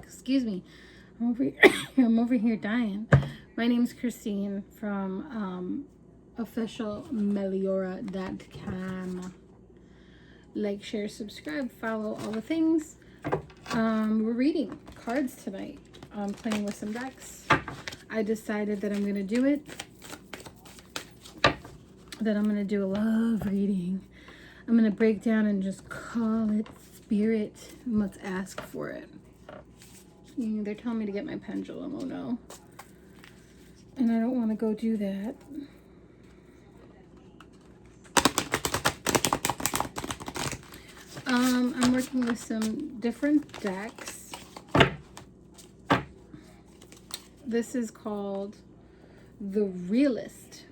Excuse me. I'm over here dying. My name's Christine from officialmeliora.com. Like, share, subscribe, follow, all the things. We're reading cards tonight. I'm playing with some decks. I decided that I'm going to do it. That I'm going to do a love reading. I'm going to break down and just call it spirit. And let's ask for it. They're telling me to get my pendulum. Oh no. And I don't want to go do that. I'm working with some different decks. This is called the Realist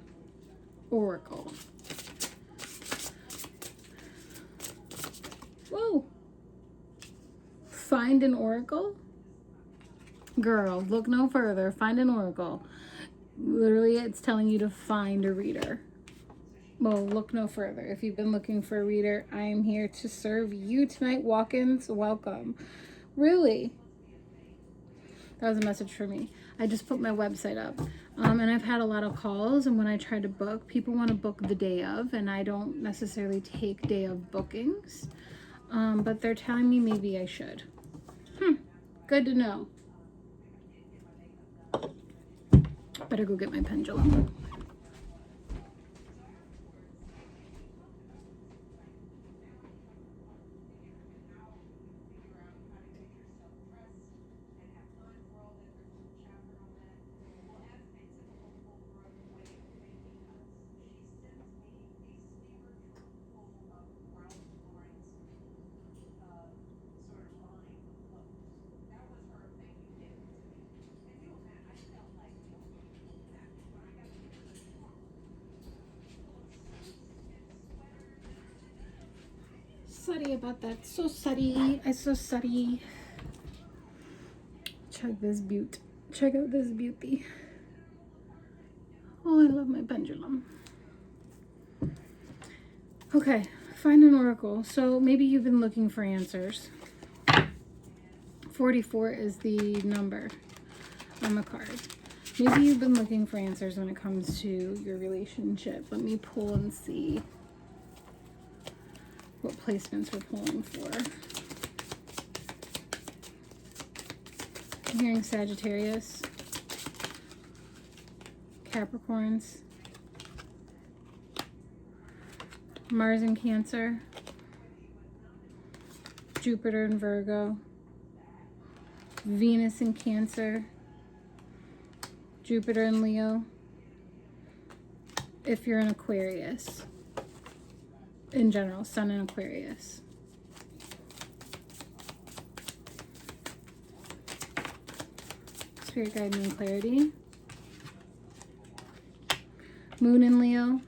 Oracle. Whoa. Find an oracle? Girl, look no further. Find an oracle. Literally, it's telling you to find a reader. Well, look no further. If you've been looking for a reader, I am here to serve you tonight. Walk-ins, welcome. Really? That was a message for me. I just put my website up. And I've had a lot of calls, and when I try to book, people want to book the day of, and I don't necessarily take day of bookings. But they're telling me maybe I should. Good to know. Better go get my pendulum. Sorry about that. So sorry. I'm so sorry. Check this beaut. Check out this beauty. Oh, I love my pendulum. Okay, find an oracle. So maybe you've been looking for answers. 44 is the number on the card. Maybe you've been looking for answers when it comes to your relationship. Let me pull and see what placements we're pulling for. I'm hearing Sagittarius, Capricorns, Mars in Cancer, Jupiter in Virgo, Venus in Cancer, Jupiter in Leo, if you're an Aquarius. In general, Sun in Aquarius. Spirit guide me in clarity. Moon in Leo.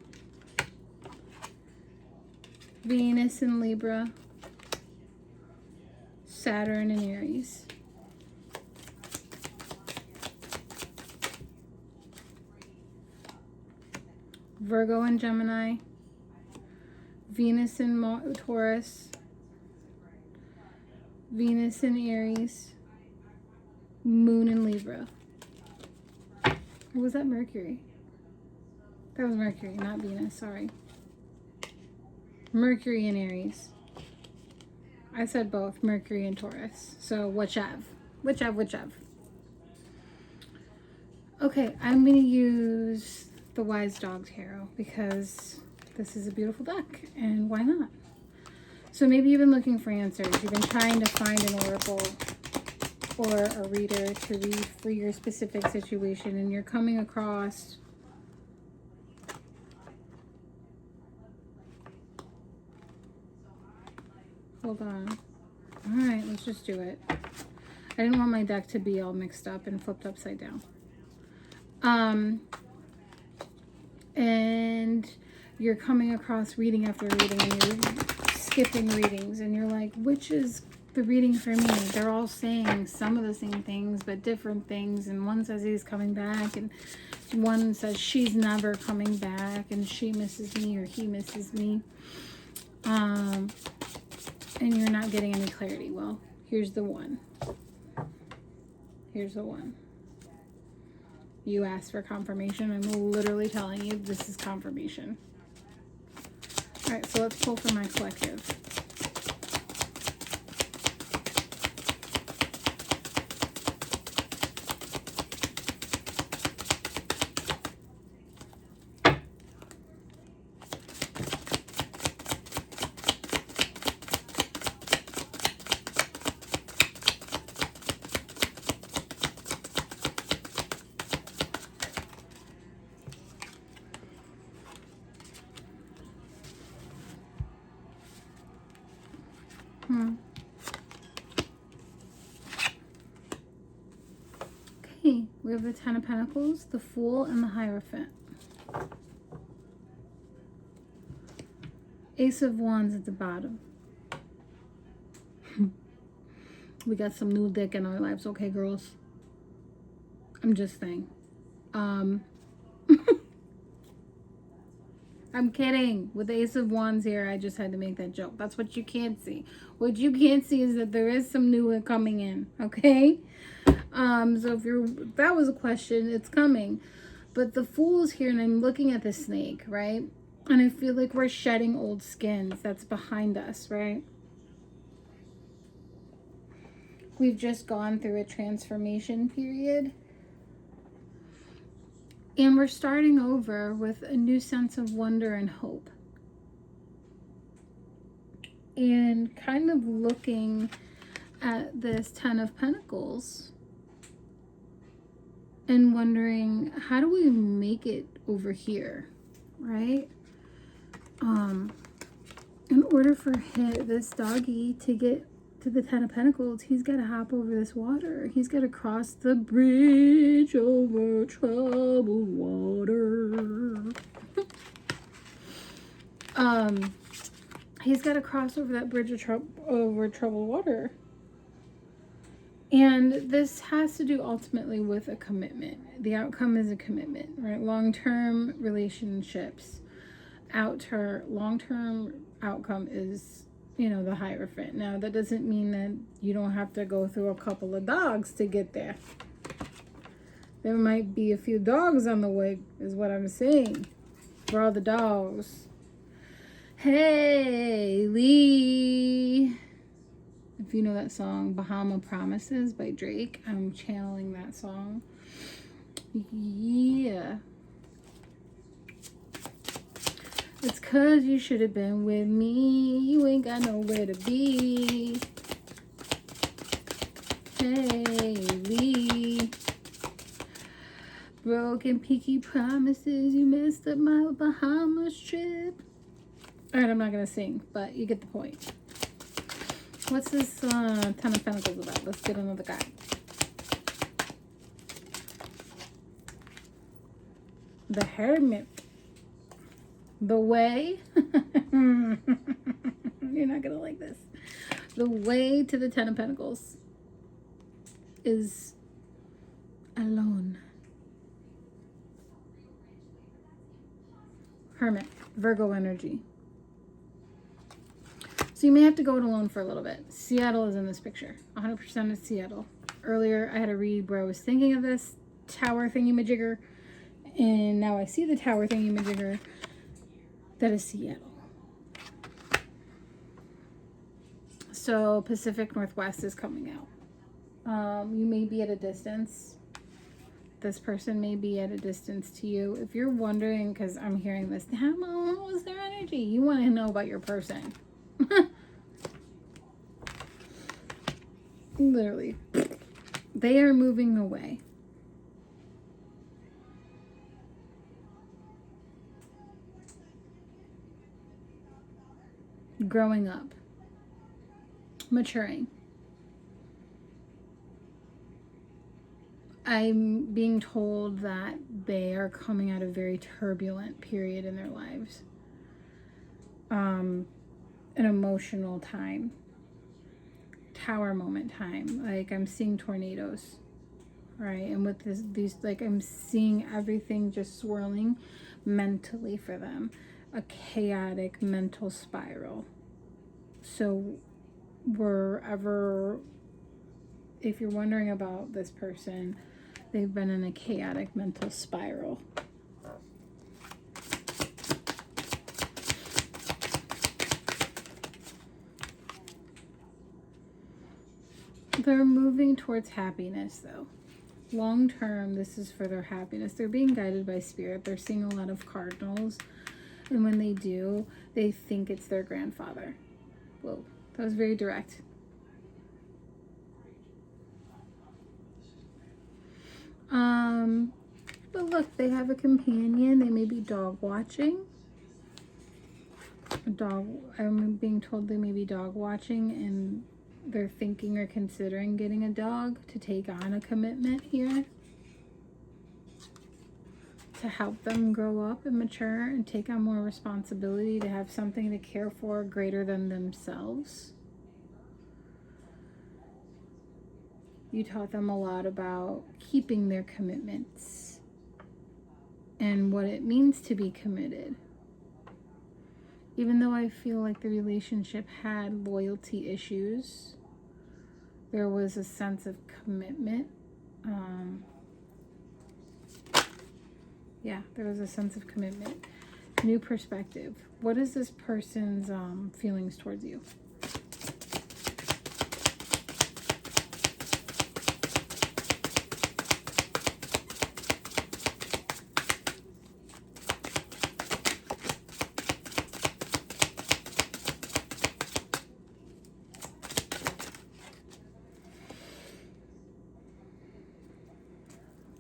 Venus in Libra. Saturn in Aries. Virgo in Gemini. Venus in Taurus, Venus in Aries, Moon in Libra. Or was that Mercury? That was Mercury, not Venus, sorry. Mercury in Aries. I said both, Mercury and Taurus. So whichever. Okay, I'm going to use the Wise Dog Tarot because this is a beautiful deck, and why not? So maybe you've been looking for answers. You've been trying to find an oracle or a reader to read for your specific situation, and you're coming across hold on. All right, let's just do it. I didn't want my deck to be all mixed up and flipped upside down. And you're coming across reading after reading, and you're skipping readings, and you're like, which is the reading for me? They're all saying some of the same things, but different things. And one says he's coming back, and one says she's never coming back, and she misses me or he misses me. And you're not getting any clarity. Well, here's the one. Here's the one. You asked for confirmation. I'm literally telling you this is confirmation. All right, so let's pull for my collective. Okay, we have the Ten of Pentacles, the Fool, and the Hierophant. Ace of Wands at the bottom. We got some new dick in our lives, okay, girls? I'm just saying. I'm kidding. With the Ace of Wands here, I just had to make that joke. That's what you can't see. What you can't see is that there is some new coming in, okay? So if that was a question, it's coming. But the Fool's here, and I'm looking at the snake, right? And I feel like we're shedding old skins. That's behind us, right? We've just gone through a transformation period. And we're starting over with a new sense of wonder and hope. And kind of looking at this Ten of Pentacles and wondering, how do we make it over here, right? In order for this doggy to get to the Ten of Pentacles, he's got to hop over this water. He's got to cross the bridge over troubled water. He's got to cross over that bridge of over troubled water. And this has to do ultimately with a commitment. The outcome is a commitment, right? Long-term relationships. Long-term outcome is, the Hierophant. Now, that doesn't mean that you don't have to go through a couple of dogs to get there. There might be a few dogs on the way, is what I'm saying. For all the dogs. Hey, Lee. If you know that song, Bahama Promises by Drake, I'm channeling that song. Yeah. It's 'cause you should have been with me. You ain't got nowhere to be. Hey, Lee. Broken peaky promises. You messed up my Bahamas trip. Alright, I'm not going to sing, but you get the point. What's this Ten of Pentacles about? Let's get another guy. The Hermit. The way. You're not going to like this. The way to the Ten of Pentacles is alone. Hermit. Virgo energy. So you may have to go it alone for a little bit. Seattle is in this picture. 100% is Seattle. Earlier, I had a read where I was thinking of this tower thingy-majigger. And now I see the tower thingy-majigger. That is Seattle. So Pacific Northwest is coming out. You may be at a distance. This person may be at a distance to you. If you're wondering, because I'm hearing this, how was their energy? You want to know about your person. Literally. They are moving away. Growing up. Maturing. I'm being told that they are coming out of a very turbulent period in their lives. An emotional time. Tower moment time. Like, I'm seeing tornadoes. Right? And with these, like, I'm seeing everything just swirling mentally for them. A chaotic mental spiral. So wherever if you're wondering about this person, they've been in a chaotic mental spiral. They're moving towards happiness, though. Long term, this is for their happiness. They're being guided by spirit. They're seeing a lot of cardinals. And when they do, they think it's their grandfather. Whoa, that was very direct. But look, they have a companion. They may be dog watching. I'm being told they may be dog watching, and they're thinking or considering getting a dog to take on a commitment here, to help them grow up and mature and take on more responsibility, to have something to care for greater than themselves. You taught them a lot about keeping their commitments and what it means to be committed. Even though I feel like the relationship had loyalty issues, there was a sense of commitment. There was a sense of commitment. New perspective. What is this person's feelings towards you?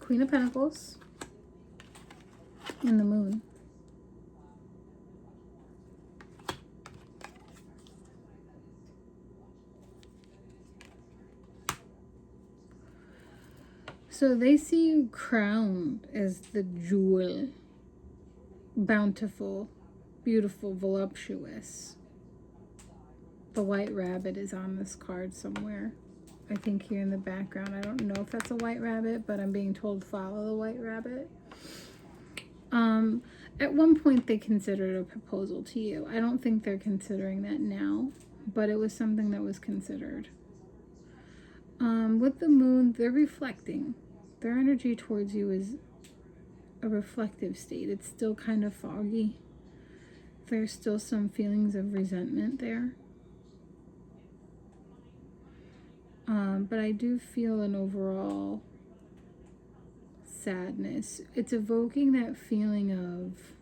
Queen of Pentacles and the Moon. So they see you crowned as the jewel, bountiful, beautiful, voluptuous. The white rabbit is on this card somewhere. I think here in the background. I don't know if that's a white rabbit, but I'm being told follow the white rabbit. At one point they considered a proposal to you. I don't think they're considering that now, but it was something that was considered. With the Moon, they're reflecting. Their energy towards you is a reflective state. It's still kind of foggy. There's still some feelings of resentment there. But I do feel an overall sadness. It's evoking that feeling of,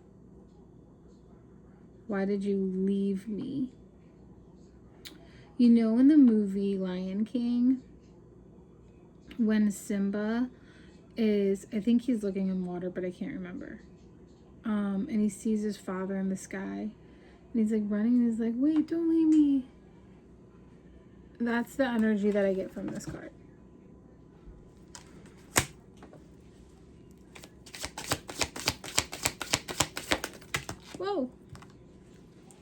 why did you leave me? You know, in the movie Lion King, when Simba is, I think he's looking in water, but I can't remember. And he sees his father in the sky. And he's like running, and he's like, wait, don't leave me. That's the energy that I get from this card. Whoa.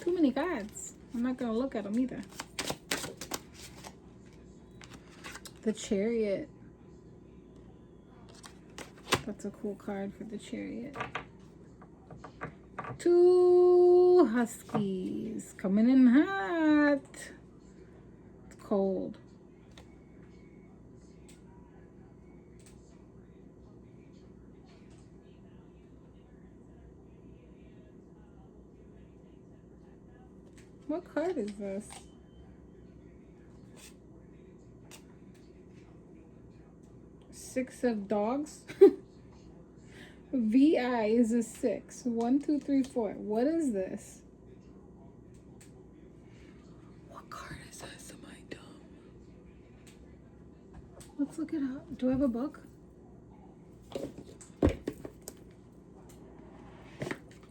Too many cards. I'm not going to look at them either. The Chariot. That's a cool card for the Chariot. 2 huskies coming in hot. It's cold. What card is this? Six of Dogs. VI is a 6. 1, 2, 3, 4. What is this? What card is this? Am I dumb? Let's look it up. Do I have a book?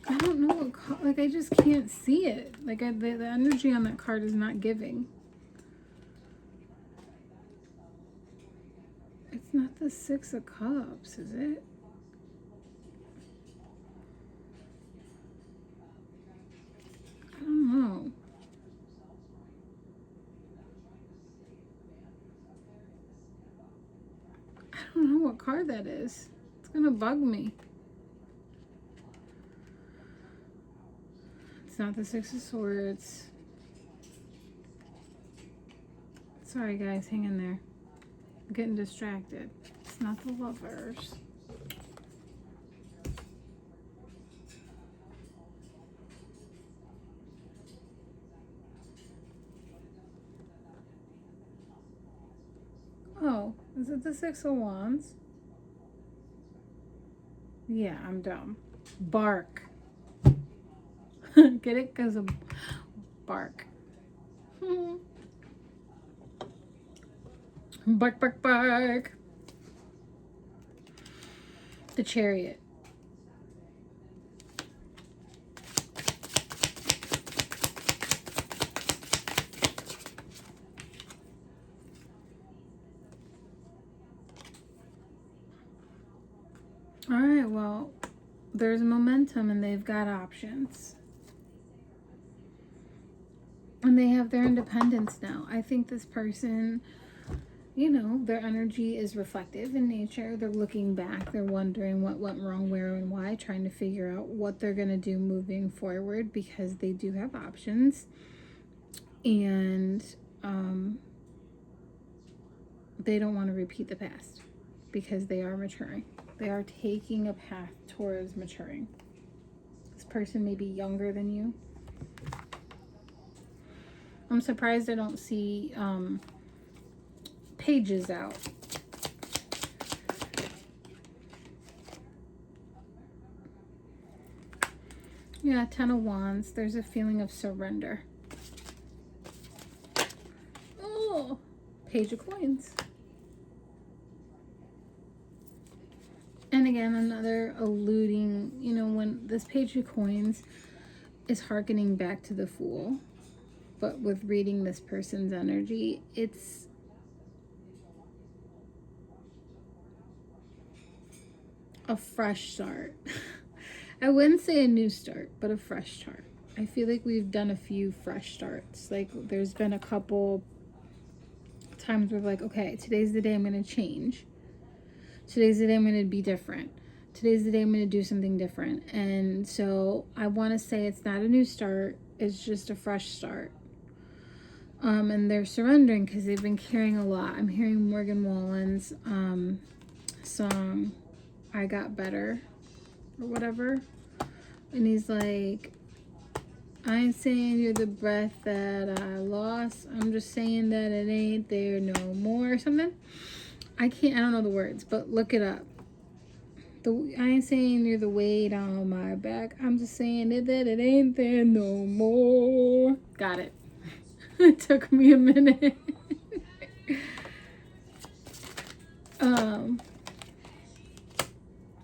I don't know what card. Like, I just can't see it. Like, the energy on that card is not giving. It's not the 6 of Cups, is it? I don't know. I don't know what card that is. It's gonna bug me. It's not the 6 of Swords. Sorry guys, hang in there. I'm getting distracted. It's not the Lovers. Oh, is it the Six of Wands? Yeah, I'm dumb. Bark. Get it? Because of bark. Bark, bark, bark. The Chariot. All right, well, there's momentum and they've got options. And they have their independence now. I think this person, you know, their energy is reflective in nature. They're looking back. They're wondering what went wrong, where, and why, trying to figure out what they're going to do moving forward because they do have options. And they don't want to repeat the past because they are maturing. They are taking a path towards maturing. This person may be younger than you. I'm surprised I don't see pages out. Yeah, Ten of Wands. There's a feeling of surrender. Oh, Page of Coins. And again, another alluding, you know, when this Page of Coins is hearkening back to the Fool. But with reading this person's energy, it's a fresh start. I wouldn't say a new start, but a fresh start. I feel like we've done a few fresh starts. Like there's been a couple times where like, okay, today's the day I'm going to change. Today's the day I'm going to be different. Today's the day I'm going to do something different. And so I want to say it's not a new start. It's just a fresh start. And they're surrendering because they've been carrying a lot. I'm hearing Morgan Wallen's song, I Got Better, or whatever. And he's like, I ain't saying you're the breath that I lost. I'm just saying that it ain't there no more, or something. I don't know the words, but look it up. I ain't saying you're the weight on my back. I'm just saying that it ain't there no more. Got it. It took me a minute.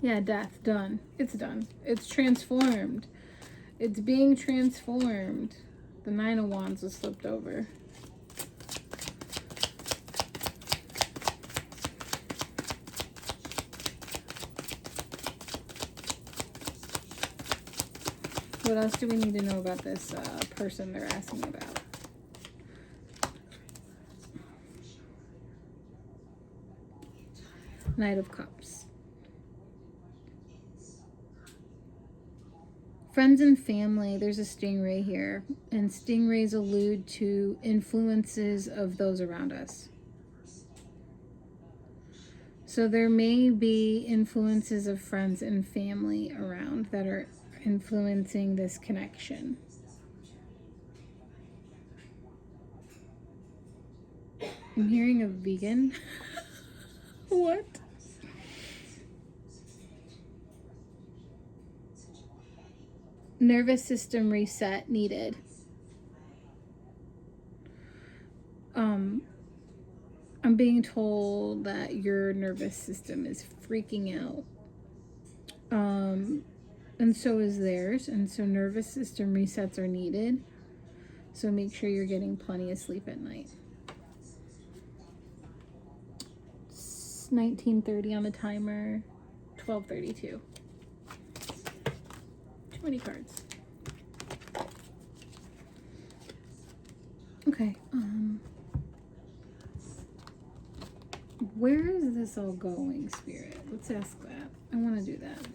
Yeah, death, done. It's done. It's transformed. It's being transformed. The Nine of Wands was flipped over. What else do we need to know about this person they're asking about? Knight of Cups. Friends and family, there's a stingray here. And stingrays allude to influences of those around us. So there may be influences of friends and family around that are influencing this connection. I'm hearing a vegan. What? Nervous system reset needed. I'm being told that your nervous system is freaking out. And so is theirs. And so nervous system resets are needed. So make sure you're getting plenty of sleep at night. It's 19:30 on the timer. 12:32. Too many cards. Okay. Where is this all going, Spirit? Let's ask that. I want to do that.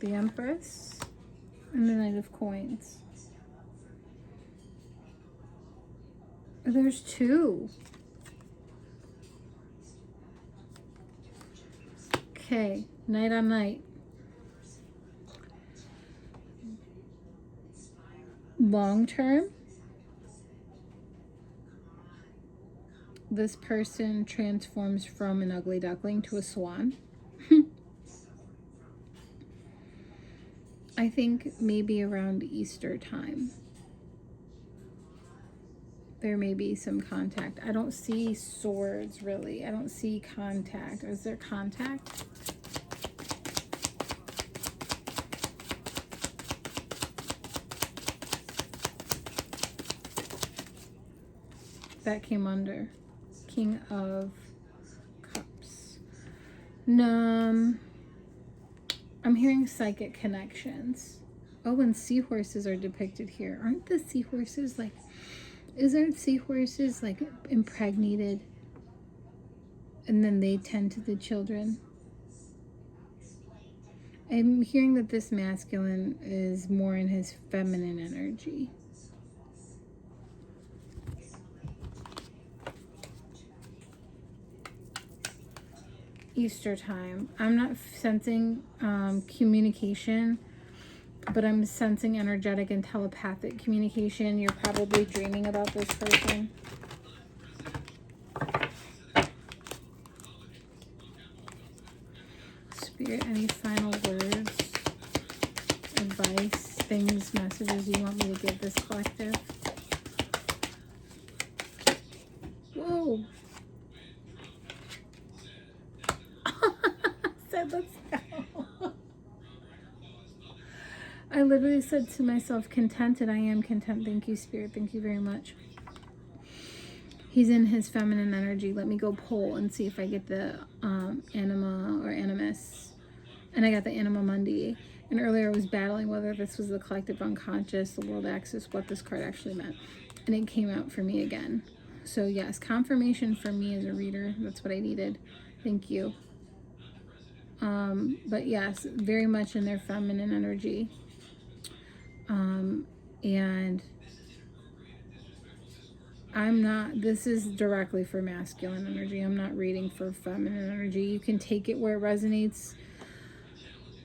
the Empress, and the Knight of Coins. There's two. Okay, Knight on Knight. Long term, this person transforms from an ugly duckling to a swan. I think maybe around Easter time. There may be some contact. I don't see swords, really. I don't see contact. Is there contact? That came under King of Cups. No, I'm hearing psychic connections. Oh, and seahorses are depicted here. Aren't the seahorses like... Isn't seahorses like impregnated and then they tend to the children? I'm hearing that this masculine is more in his feminine energy. Easter time. I'm not sensing communication, but I'm sensing energetic and telepathic communication. You're probably dreaming about this person. Spirit, any final words, advice, things, messages you want me to give this collective? Whoa. Said, let's go. I literally said to myself, contented. I am content. Thank you, Spirit. Thank you very much. He's in his feminine energy. Let me go pull and see if I get the Anima or Animus. And I got the Anima Mundi. And earlier I was battling whether this was the collective unconscious, the world axis, what this card actually meant. And it came out for me again. So yes, confirmation for me as a reader. That's what I needed. Thank you. But yes, very much in their feminine energy. And I'm not, this is directly for masculine energy. I'm not reading for feminine energy. You can take it where it resonates.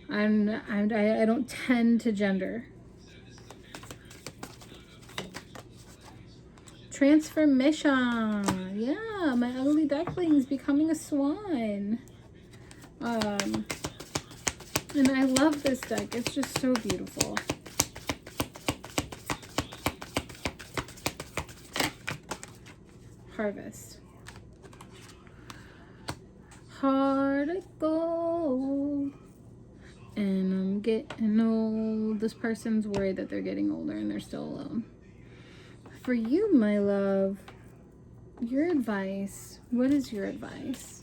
I don't tend to gender. Transformation. Yeah, my ugly duckling's becoming a swan. And I love this deck. It's just so beautiful. Harvest. Hard to go. And I'm getting old. This person's worried that they're getting older and they're still alone. For you, my love, your advice. What is your advice?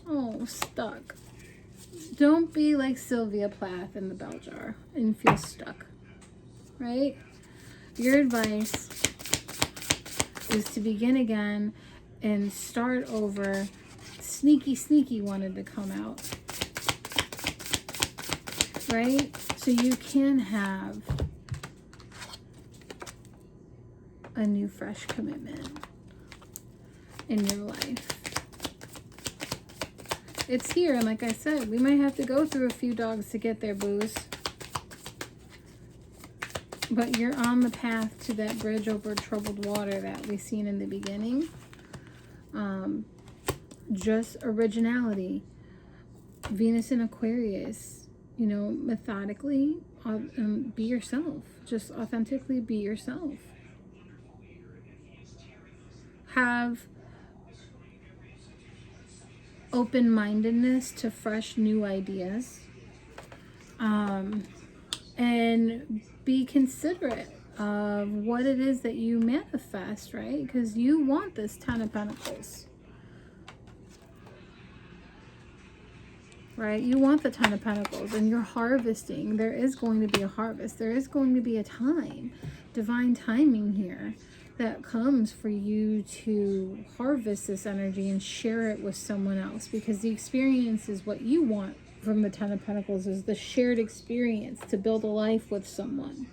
Oh, stuck. Don't be like Sylvia Plath in the bell jar and feel stuck, right? Your advice is to begin again and start over. Sneaky, sneaky wanted to come out, right? So you can have a new, fresh commitment in your life. It's here, and like I said, we might have to go through a few dogs to get there, booze. But you're on the path to that bridge over troubled water that we seen in the beginning. Just originality. Venus in Aquarius, you know, methodically, be yourself. Just authentically be yourself. Have open-mindedness to fresh new ideas. And be considerate of what it is that you manifest, right? Because you want this 10 of Pentacles. Right? You want the 10 of Pentacles and you're harvesting. There is going to be a harvest. There is going to be a time. Divine timing here. that comes for you to harvest this energy and share it with someone else, because the experience is what you want from the Ten of Pentacles, is the shared experience to build a life with someone.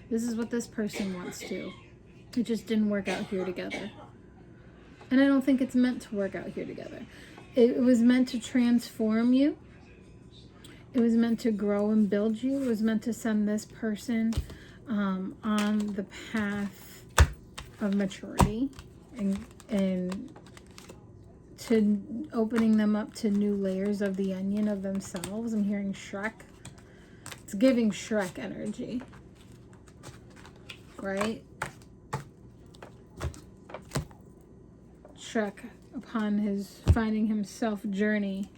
This is what this person wants to. It just didn't work out here together. And I don't think it's meant to work out here together. It was meant to transform you. It was meant to grow and build you. It was meant to send this person on the path of maturity and to opening them up to new layers of the onion of themselves. I'm hearing Shrek. It's giving Shrek energy, right? Shrek upon his finding himself journey.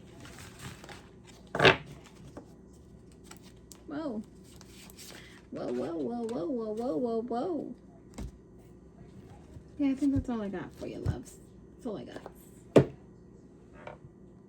Whoa. Whoa, whoa, whoa, whoa, whoa, whoa, whoa, whoa. Yeah, I think that's all I got for you, loves. That's all I got.